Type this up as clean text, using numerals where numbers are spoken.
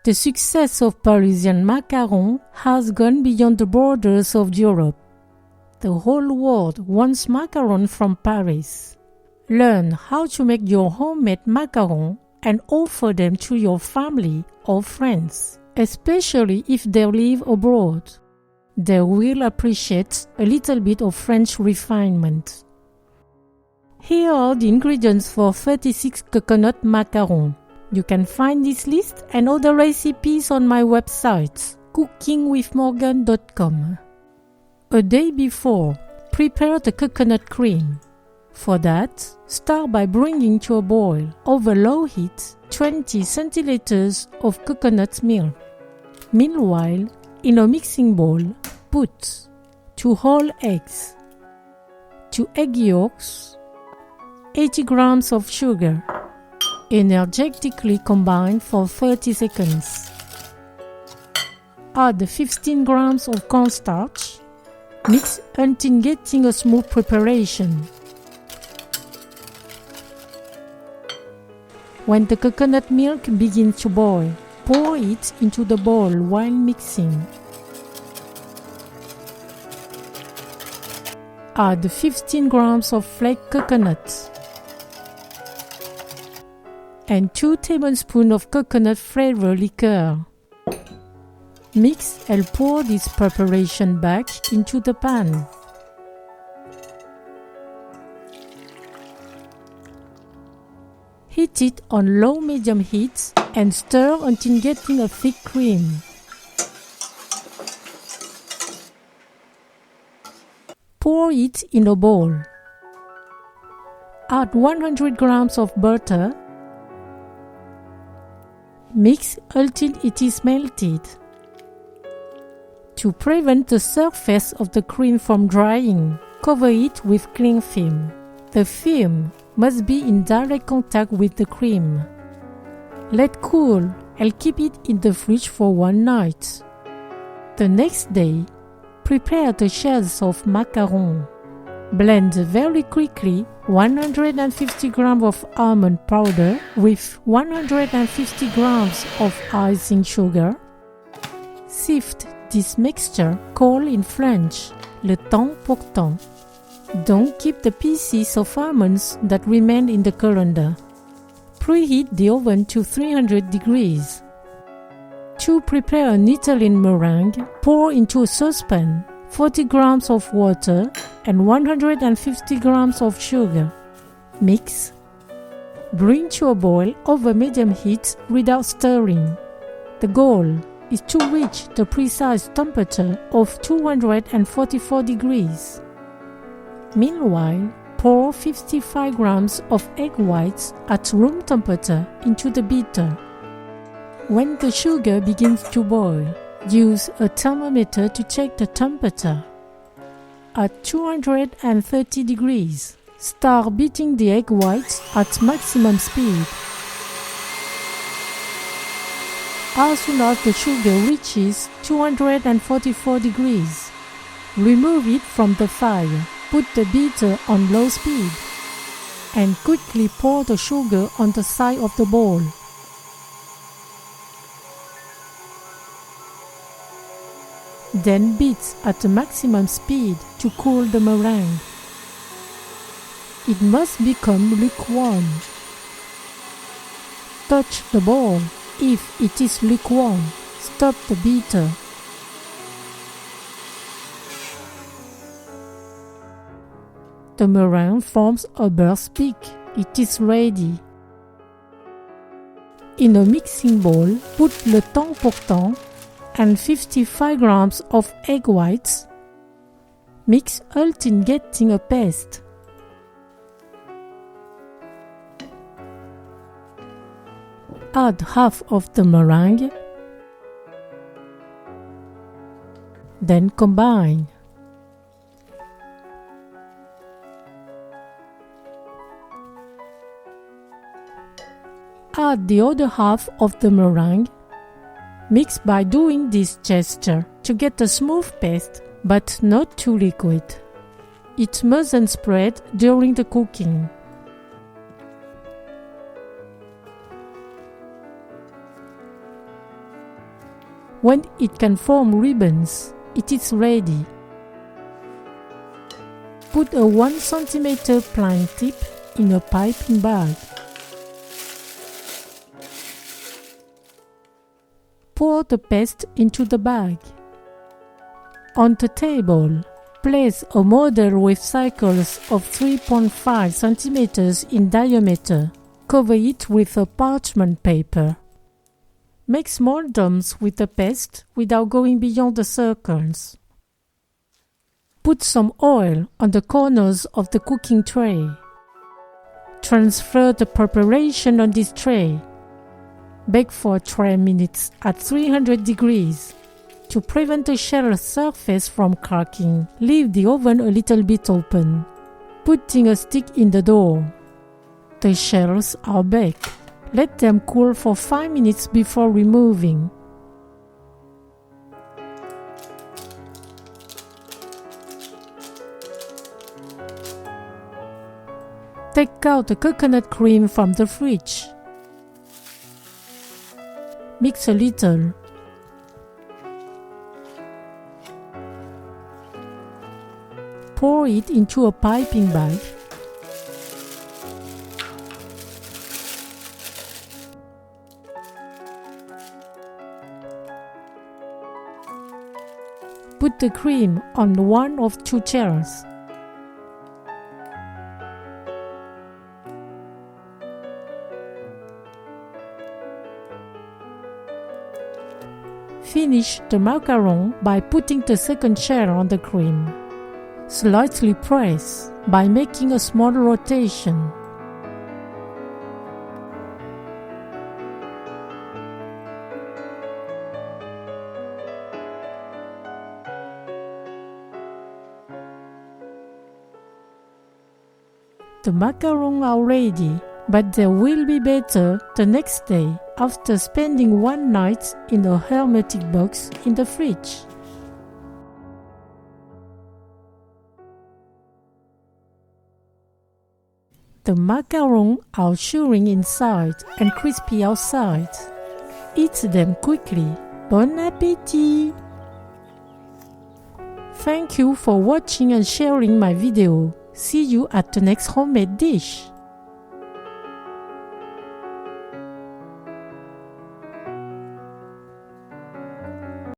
The success of Parisian macarons has gone beyond the borders of Europe. The whole world wants macarons from Paris. Learn how to make your homemade macarons and offer them to your family or friends, especially if they live abroad. They will appreciate a little bit of French refinement. Here are the ingredients for 36 coconut macarons. You can find this list and other recipes on my website, cookingwithmorgane.com. A day before, prepare the coconut cream. For that, start by bringing to a boil, over low heat, 20 centiliters of coconut milk. Meanwhile, in a mixing bowl, put 2 whole eggs, 2 egg yolks, 80 grams of sugar. Energetically combine for 30 seconds. Add 15 grams of cornstarch. Mix until getting a smooth preparation. When the coconut milk begins to boil, pour it into the bowl while mixing. Add 15 grams of flaked coconut and 2 tablespoons of coconut flavor liqueur. Mix and pour this preparation back into the pan. Heat it on low-medium heat and stir until getting a thick cream. Pour it in a bowl. Add 100 grams of butter. Mix until it is melted. To prevent the surface of the cream from drying, cover it with cling film. The film must be in direct contact with the cream. Let cool and keep it in the fridge for one night. The next day, prepare the shells of macarons. Blend very quickly 150 grams of almond powder with 150 grams of icing sugar. Sift this mixture called in French le temps pourtant. Don't keep the pieces of almonds that remain in the colander. Preheat the oven to 300 degrees. To prepare an Italian meringue, pour into a saucepan 40 grams of water and 150 grams of sugar. Mix. Bring to a boil over medium heat without stirring. The goal is to reach the precise temperature of 244 degrees. Meanwhile, pour 55 grams of egg whites at room temperature into the beater. When the sugar begins to boil, use a thermometer to check the temperature. At 230 degrees, start beating the egg whites at maximum speed. As soon as the sugar reaches 244 degrees, remove it from the fire, put the beater on low speed, and quickly pour the sugar on the side of the bowl. Then beat at the maximum speed to cool the meringue. It must become lukewarm. Touch the bowl. If it is lukewarm, stop the beater. The meringue forms a burst peak. It is ready. In a mixing bowl, put le temps pourtant and 55 grams of egg whites. Mix until getting a paste. Add half of the meringue. Then combine. Add the other half of the meringue. Mix by doing this gesture to get a smooth paste, but not too liquid. It mustn't spread during the cooking. When it can form ribbons, it is ready. Put a 1 cm plain tip in a piping bag. Pour the paste into the bag. On the table, place a model with circles of 3.5 cm in diameter. Cover it with a parchment paper. Make small domes with the paste without going beyond the circles. Put some oil on the corners of the cooking tray. Transfer the preparation on this tray. Bake for 12 minutes at 300 degrees. To prevent the shell surface from cracking, leave the oven a little bit open, putting a stick in the door. The shells are baked. Let them cool for 5 minutes before removing. Take out the coconut cream from the fridge. Mix a little. Pour it into a piping bag. Put the cream on one of 2 chairs. Finish the macaron by putting the second chair on the cream. Slightly press by making a small rotation. The macarons are ready, but they will be better the next day after spending one night in a hermetic box in the fridge. The macarons are chewy inside and crispy outside. Eat them quickly. Bon appétit! Thank you for watching and sharing my video. See you at the next homemade dish.